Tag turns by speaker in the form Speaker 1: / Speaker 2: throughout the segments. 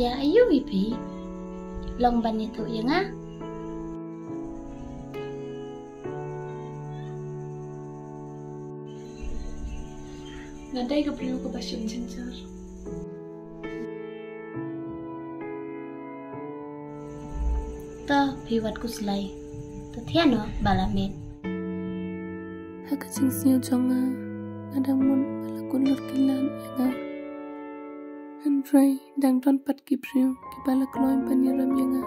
Speaker 1: Ya ayu ipi. Long ban itu ya nga.
Speaker 2: Nadai ka priyo ko ba siyang sinsar?
Speaker 1: To piwat kuslay. To tiano balamet.
Speaker 2: Haka singsniyo jonga. Nadang mun balakun lurkilan ya nga. Andrei dang don pat ki priyo ki balak loin paniram ya nga.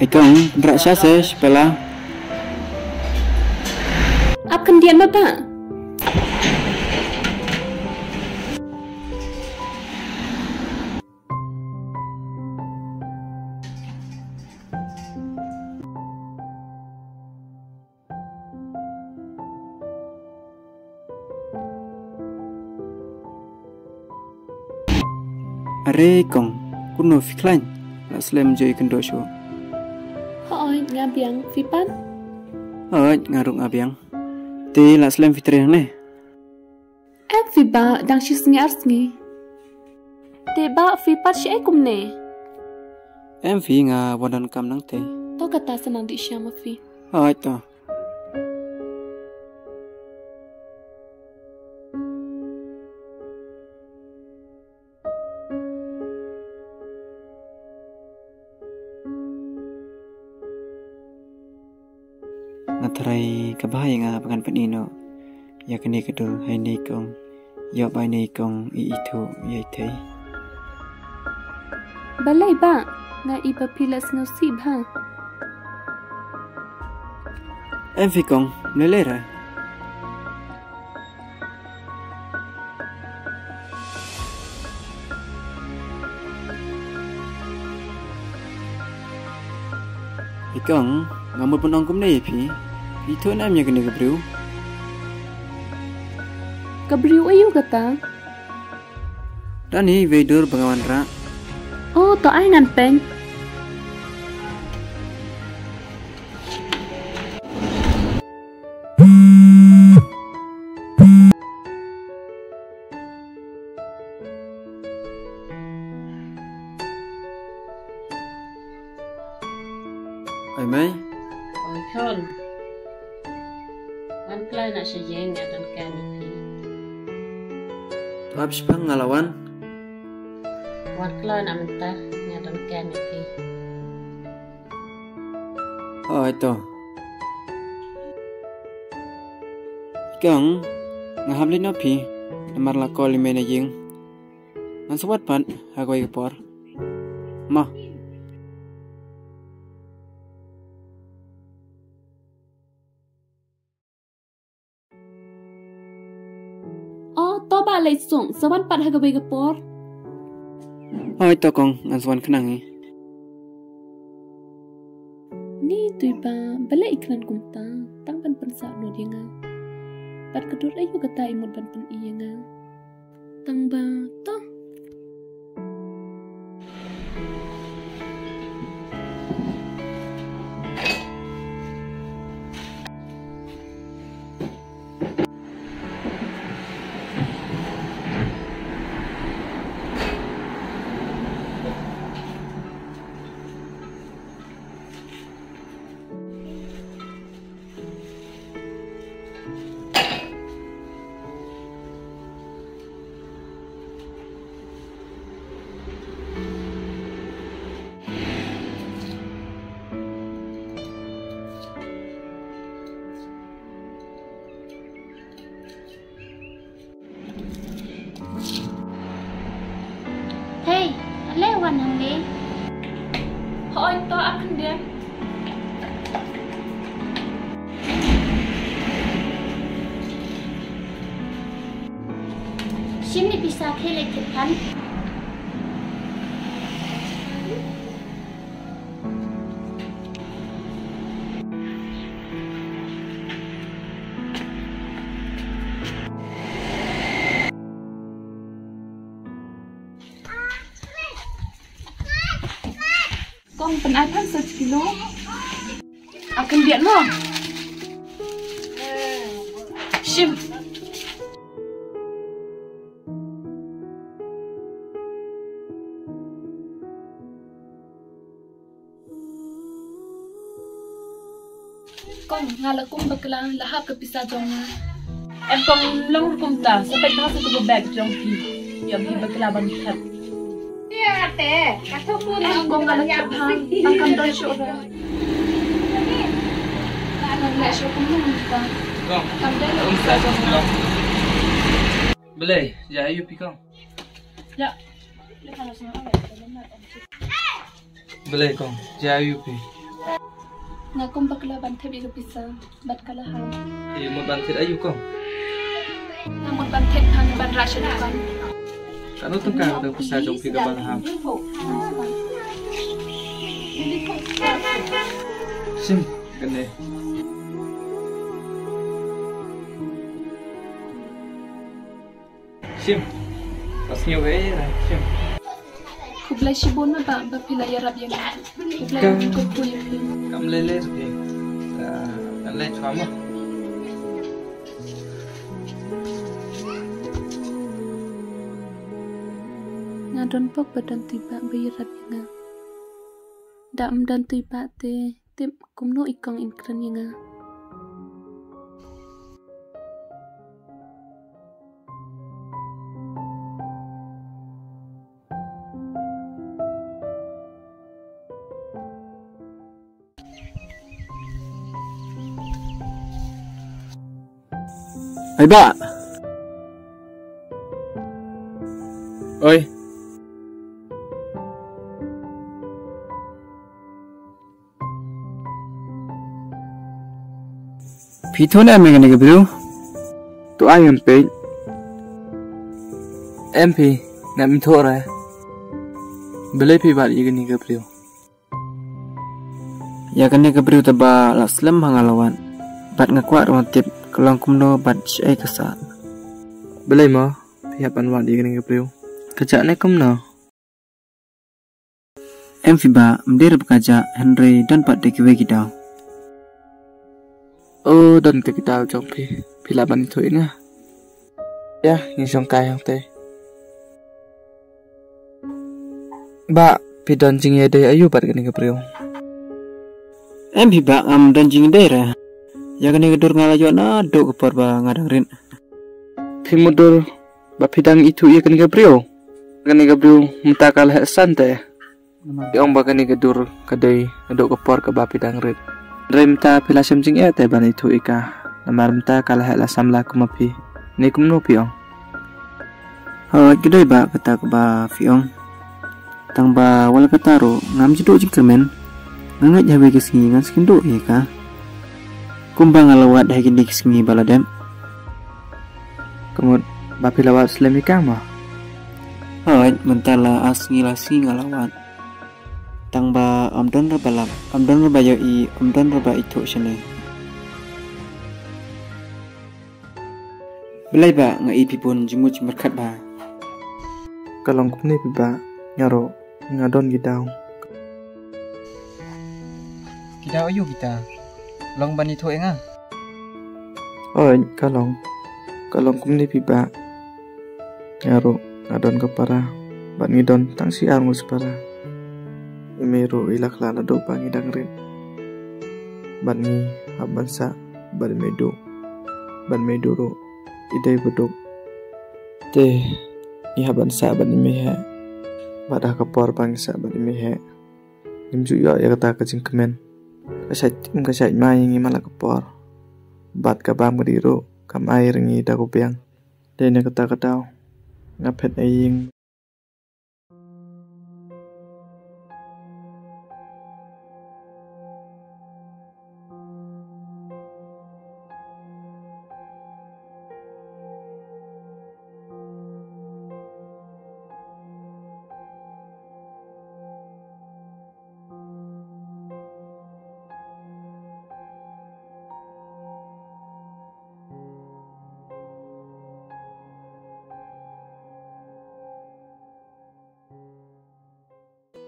Speaker 3: Ikong berasa sih sepela.
Speaker 2: Apkan dian bapak?
Speaker 3: Are kong kuno fiklan. Laslam joy kendo show.
Speaker 2: Hoy ngabiang fipan?
Speaker 3: Ngarung abiang. Ti laslam fitri ne.
Speaker 2: Fiba dang shis ngi arsngi. Teba fipat shi ekum ne.
Speaker 3: Fi nga wadan kam nang te.
Speaker 2: To kata senang di syama fi.
Speaker 3: To. Natarai kabahaya nga pangan panino. Ya kini kedul hai ni kong. Ya bai ni kong I itu yai te.
Speaker 2: Balai ba nga iba pilas ngau si ba.
Speaker 3: Fi kong melera. Ikong ngamut pun angkum na pi. Itu namanya kena kebriu.
Speaker 2: Kabriu ayu kata.
Speaker 3: Dani vedur pengawan ra.
Speaker 2: Oh to ay ngan peng.
Speaker 3: Ai mai.
Speaker 1: Oi kon. Wan klay na siya yang dan kan ipi.
Speaker 3: Habis bang ngalawan.
Speaker 1: Wan klay na mentah dan kan ipi.
Speaker 3: Itu. Ikong ngahabli no pi. Namar lako limena jing. Ngan suat pan aku ikepor. Ma.
Speaker 2: To ba lay sung sawan pat hagaway gapor.
Speaker 3: Itu kong ngan suan kenangi.
Speaker 2: Ni tuy ba balay iklan kumta tang pan pansa no dia nga. Pat kedur ayu kata imod pan pan iya nga. Tang ba to.
Speaker 1: Hey, lewan hang le.
Speaker 2: Hoy to akan dia.
Speaker 1: Sini bisa kelek kan?
Speaker 2: kong penaipan 1 kilo. Akan biar lo. Shim. Kong ngala kong bakla lahap ke pisah jonga. Em kong long kong ta sampai dah aku ke bag jong pi. Ya bi bakla ban khat.
Speaker 1: Ya teh, kasih pun
Speaker 2: Em kong ngala ke hang tangkam don syok ra. Ngala le syok kong ta.
Speaker 4: Con,
Speaker 2: Kam dah ke pisah jonga.
Speaker 4: boleh, jaya you pi kong.
Speaker 2: Ya.
Speaker 4: Boleh kong, jaya you pi.
Speaker 2: Ngakum bakla ban thabi ke pisah bat kala hang.
Speaker 4: Thì một bàn thịt ayu kong.
Speaker 2: Namun ban thet hang ban rasyon kan.
Speaker 4: Kan utang ka ng pasal jong pi ka balaham. Sim, gande. Sim. Pas nhiều vậy này, sim.
Speaker 2: Kublai shibon ma ba pila ya rab yang. Kublai ko puy.
Speaker 4: Kam lele rồi. Kan le chwa mo.
Speaker 2: Ngadon pok badan tiba bayi rab yang. Dam dan tiba te tim kumno ikong inkran yang.
Speaker 3: Ay ba? Oi. Pito na may ganito bro. Tu ai em pe.
Speaker 4: Em pi, na min tho ra. Boleh pi bat ye ni ka priyo.
Speaker 3: Ya ganito bro taba laslam hangalawan. Bat ngakwa rontip kelang kumno bat syai kasat.
Speaker 4: Boleh mo, pi hapan wat ye ni ka priyo. Kejak ne kum no.
Speaker 3: Em fiba mder bekerja Henry dan pat dekiwe kita.
Speaker 4: Oh, dan ke kita jong pi laban itu ini. Ya, ni song kai hang te. Ba, pi don jing ye de ayu bat ni ka priyo.
Speaker 3: Em fiba ngam dan jing daerah. Ya ganito dur ngalayo na do kepor ba ngadang rin.
Speaker 4: Pi mudur ba pidang itu ye kan ka priyo. Kan ka priyo mutakal hasan te. Yang bagan ni gadur kadai aduk kepor ke bapi dangrit. Remta pila semjing ya te ban itu ika. Namarmta kalah la samla kumapi. Ni kumno piong.
Speaker 3: Hawat gede ba kata ba fiong. Tang ba wala kataro ngam jido jingkermen. Ngangat jawe kesingi ngan skindo ya ka. Kumbang alawat dah gini kesingi baladem.
Speaker 4: Kemud bapi lawat slemika mah.
Speaker 3: Hawat mentala asngi lasi ngalawat. Tang ba amdon rabalam, amdon rabayo I, amdon raba itu sini. Belai ba nga ipipun jemut merkat ba.
Speaker 4: Kalong kumni piba nyaro ngadon gidaw.
Speaker 3: Kita ayu kita. Long ban itu enga.
Speaker 4: Oi kalong kumni piba nyaro ngadon kepara. Ban ngidon tang si armus para. Imero ilak lana do pangi dangrin. Ban ngi habansa ban medo ro idai bedok. Te i habansa ban mehe. Badah kapor bangsa ban mehe. Nimju yo ya kata kajing kemen. Kasai mai ngi malah kapor. Bat kabam kadiro kam air ngi dago beang. Dene kata kataw ngapet aying.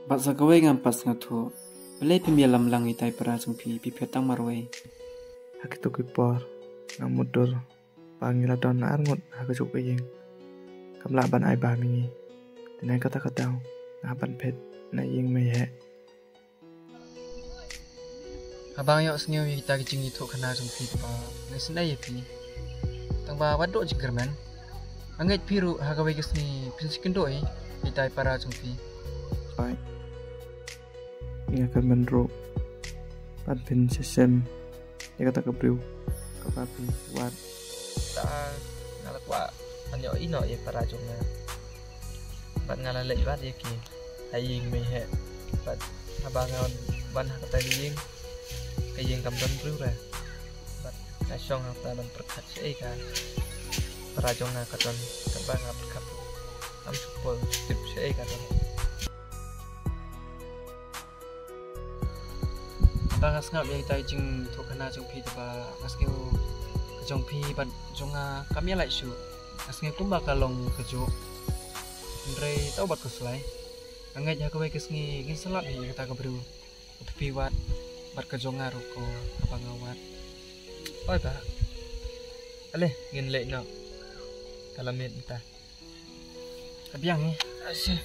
Speaker 3: Bat sakawai ngam pas ngatu Balai pemialam lang itai para sungpi pipetang marwai.
Speaker 4: Hakitu kipor ngamudur pangila don arngut hakajuk yeng. Kamla ban ai ba mingi. Dinai kata-kata ngapan pet na yeng mehe.
Speaker 3: Abang yok sengeu kita kicing itu kena sungpi pa ngesnai pi. Tang ba wadok jingkerman. Anget piru hagawai kesni pinsikin doi itai para sungpi.
Speaker 4: Baik. Ia akan menruk pan pin sesem ia kata kebriu kepapi wat
Speaker 5: ta ngalak wa anyo ino ye para jonga bat ngala lei wat ye ki aying me he bat abangon ban hakata ying kaying kam don briu ra bat nasong hakta ban perkat sei ka para jonga katon kabang apkap am supol tip sei ka ton Bang ngas ngap yang tai jing to kana jong pi ba ngas ngeu jong pi ban jonga kami lai su ngas ngeu kumba kalong kejo ndre tau bat kuslai angai ja ko ke sngi ngin salat ni kata ka bru pi wat bat ke jonga ro ko abang awat oi ba ale ngin le no kalamet ta kabiang ni asyik